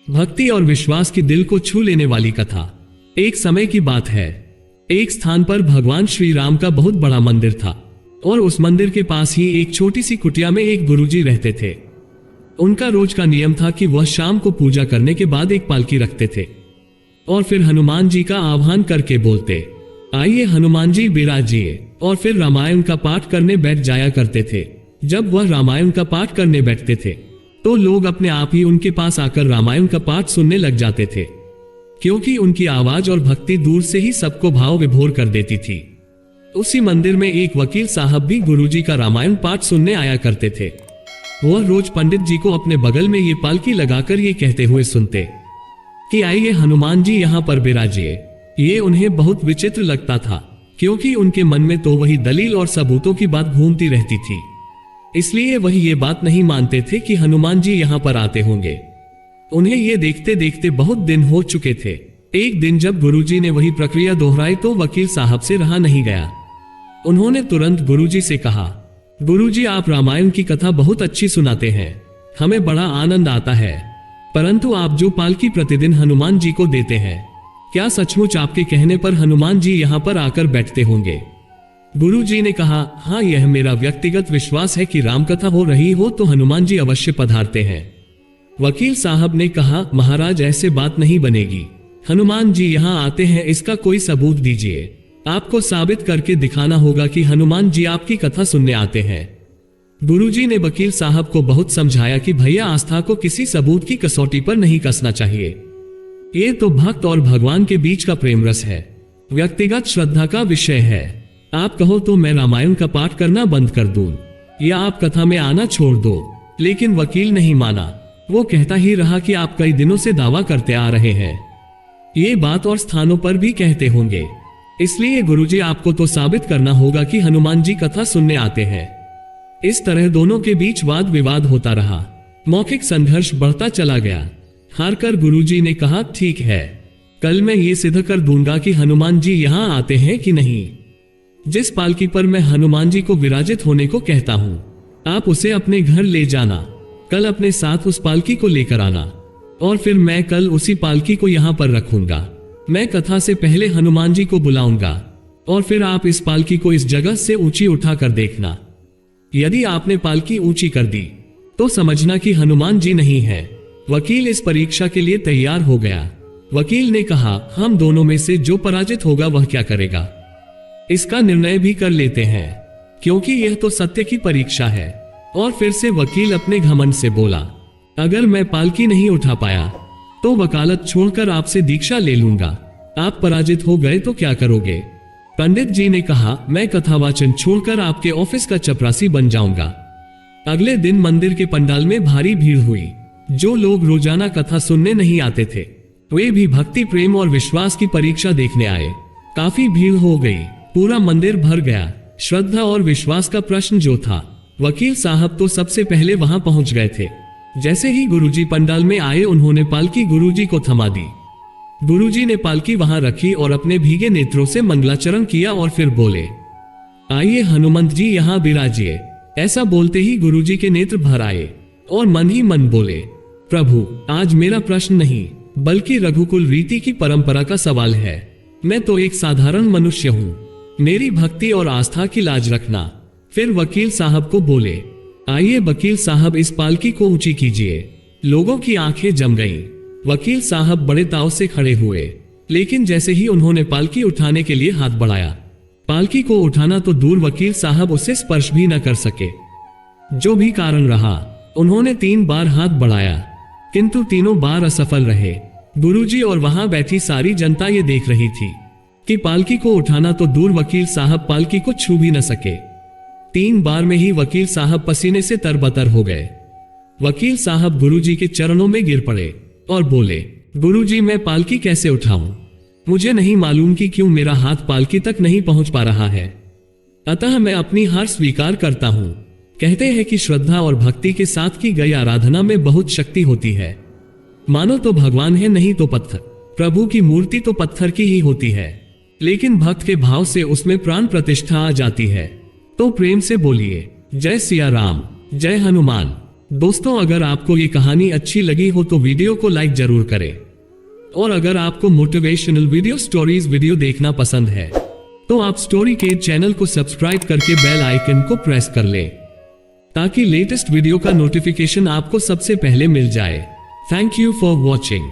भक्ति और विश्वास की दिल को छू लेने वाली कथा। एक समय की बात है, एक स्थान पर भगवान श्री राम का बहुत बड़ा मंदिर था और उस मंदिर के पास ही एक छोटी सी कुटिया में एक गुरुजी रहते थे। उनका रोज का नियम था कि वह शाम को पूजा करने के बाद एक पालकी रखते थे और फिर हनुमान जी का आह्वान करके बोलते, आइए हनुमान जी विराजिए, और फिर रामायण का पाठ करने बैठ जाया करते थे। जब वह रामायण का पाठ करने बैठते थे तो लोग अपने आप ही उनके पास आकर रामायण का पाठ सुनने लग जाते थे, क्योंकि उनकी आवाज और भक्ति दूर से ही सबको भाव विभोर कर देती थी। उसी मंदिर में एक वकील साहब भी गुरुजी का रामायण पाठ सुनने आया करते थे। वह रोज पंडित जी को अपने बगल में ये पालकी लगाकर ये कहते हुए सुनते कि आइए हनुमान जी यहाँ पर विराजिए। ये उन्हें बहुत विचित्र लगता था, क्योंकि उनके मन में तो वही दलील और सबूतों की बात घूमती रहती थी। इसलिए वही ये बात नहीं मानते थे कि हनुमान जी यहाँ पर आते होंगे। उन्हें ये देखते देखते बहुत दिन हो चुके थे। एक दिन जब गुरुजी ने वही प्रक्रिया दोहराई तो वकील साहब से रहा नहीं गया। उन्होंने तुरंत गुरुजी से कहा, गुरुजी आप रामायण की कथा बहुत अच्छी सुनाते हैं, हमें बड़ा आनंद आता है, परंतु आप जो पालकी प्रतिदिन हनुमान जी को देते हैं, क्या सचमुच आपके कहने पर हनुमान जी यहाँ पर आकर बैठते होंगे? गुरुजी ने कहा, हाँ, यह मेरा व्यक्तिगत विश्वास है कि रामकथा हो रही हो तो हनुमान जी अवश्य पधारते हैं। वकील साहब ने कहा, महाराज ऐसे बात नहीं बनेगी, हनुमान जी यहाँ आते हैं इसका कोई सबूत दीजिए। आपको साबित करके दिखाना होगा कि हनुमान जी आपकी कथा सुनने आते हैं। गुरुजी ने वकील साहब को बहुत समझाया कि भैया आस्था को किसी सबूत की कसौटी पर नहीं कसना चाहिए। ये तो भक्त और भगवान के बीच का प्रेम रस है, व्यक्तिगत श्रद्धा का विषय है। आप कहो तो मैं रामायण का पाठ करना बंद कर दूं या आप कथा में आना छोड़ दो, लेकिन वकील नहीं माना। वो कहता ही रहा कि आप कई दिनों से दावा करते आ रहे हैं। ये बात और स्थानों पर भी कहते होंगे, इसलिए गुरुजी आपको तो साबित करना होगा कि हनुमान जी कथा सुनने आते हैं। इस तरह दोनों के बीच वाद विवाद होता रहा। मौखिक संघर्ष बढ़ता चला गया। हारकर गुरुजी ने कहा, ठीक है, कल मैं ये सिद्ध कर दूंगा कि हनुमान जी यहाँ आते हैं कि नहीं। जिस पालकी पर मैं हनुमान जी को विराजित होने को कहता हूँ, आप उसे अपने घर ले जाना। कल अपने साथ उस पालकी को लेकर आना और फिर मैं कल उसी पालकी को यहाँ पर रखूंगा। मैं कथा से पहले हनुमान जी को बुलाऊंगा और फिर आप इस पालकी को इस जगह से ऊंची उठाकर देखना। यदि आपने पालकी ऊंची कर दी तो समझना कि हनुमान जी नहीं है। वकील इस परीक्षा के लिए तैयार हो गया। वकील ने कहा, हम दोनों में से जो पराजित होगा वह क्या करेगा, इसका निर्णय भी कर लेते हैं, क्योंकि यह तो सत्य की परीक्षा है। और फिर से वकील अपने घमंड से बोला, अगर मैं पालकी नहीं उठा पाया तो वकालत छोड़कर आपसे दीक्षा ले लूंगा। आप पराजित हो गए तो क्या करोगे? पंडित जी ने कहा, मैं कथावाचन छोड़कर आपके ऑफिस का चपरासी बन जाऊंगा। अगले दिन मंदिर के पंडाल में भारी भीड़ हुई। जो लोग रोजाना कथा सुनने नहीं आते थे वे भी भक्ति, प्रेम और विश्वास की परीक्षा देखने आए। काफी भीड़ हो गई, पूरा मंदिर भर गया। श्रद्धा और विश्वास का प्रश्न जो था, वकील साहब तो सबसे पहले वहां पहुंच गए थे। जैसे ही गुरुजी पंडाल में आए उन्होंने पालकी गुरुजी को थमा दी। गुरुजी ने पालकी वहां रखी और अपने भीगे नेत्रों से मंगलाचरण किया और फिर बोले, आइए हनुमंत जी यहाँ विराजिए। ऐसा बोलते ही गुरुजी के नेत्र भर आए और मन ही मन बोले, प्रभु, आज मेरा प्रश्न नहीं बल्कि रघुकुल रीति की परंपरा का सवाल है। मैं तो एक साधारण मनुष्य हूँ, मेरी भक्ति और आस्था की लाज रखना। फिर वकील साहब को बोले, आइए वकील साहब इस पालकी को ऊंची कीजिए। लोगों की आंखें जम गईं। वकील साहब बड़े ताव से खड़े हुए, लेकिन जैसे ही उन्होंने पालकी उठाने के लिए हाथ बढ़ाया, पालकी को उठाना तो दूर वकील साहब उसे स्पर्श भी न कर सके। जो भी कारण रहा, उन्होंने 3 बार हाथ बढ़ाया, किंतु तीनों बार असफल रहे। गुरुजी और वहां बैठी सारी जनता ये देख रही थी कि पालकी को उठाना तो दूर वकील साहब पालकी को छू भी न सके। 3 बार में ही वकील साहब पसीने से तरबतर हो गए। वकील साहब गुरुजी के चरणों में गिर पड़े और बोले, गुरुजी, मैं पालकी कैसे उठाऊं? मुझे नहीं मालूम कि क्यों मेरा हाथ पालकी तक नहीं पहुंच पा रहा है, अतः मैं अपनी हार स्वीकार करता हूं। कहते हैं कि श्रद्धा और भक्ति के साथ की गई आराधना में बहुत शक्ति होती है। मानो तो भगवान है, नहीं तो पत्थर। प्रभु की मूर्ति तो पत्थर की ही होती है, लेकिन भक्त के भाव से उसमें प्राण प्रतिष्ठा आ जाती है। तो प्रेम से बोलिए, जय सिया राम, जय हनुमान। दोस्तों, अगर आपको ये कहानी अच्छी लगी हो तो वीडियो को लाइक जरूर करें, और अगर आपको मोटिवेशनल वीडियो स्टोरीज वीडियो देखना पसंद है तो आप स्टोरी के चैनल को सब्सक्राइब करके बेल आइकन को प्रेस कर लें, ताकि लेटेस्ट वीडियो का नोटिफिकेशन आपको सबसे पहले मिल जाए। Thank you for watching.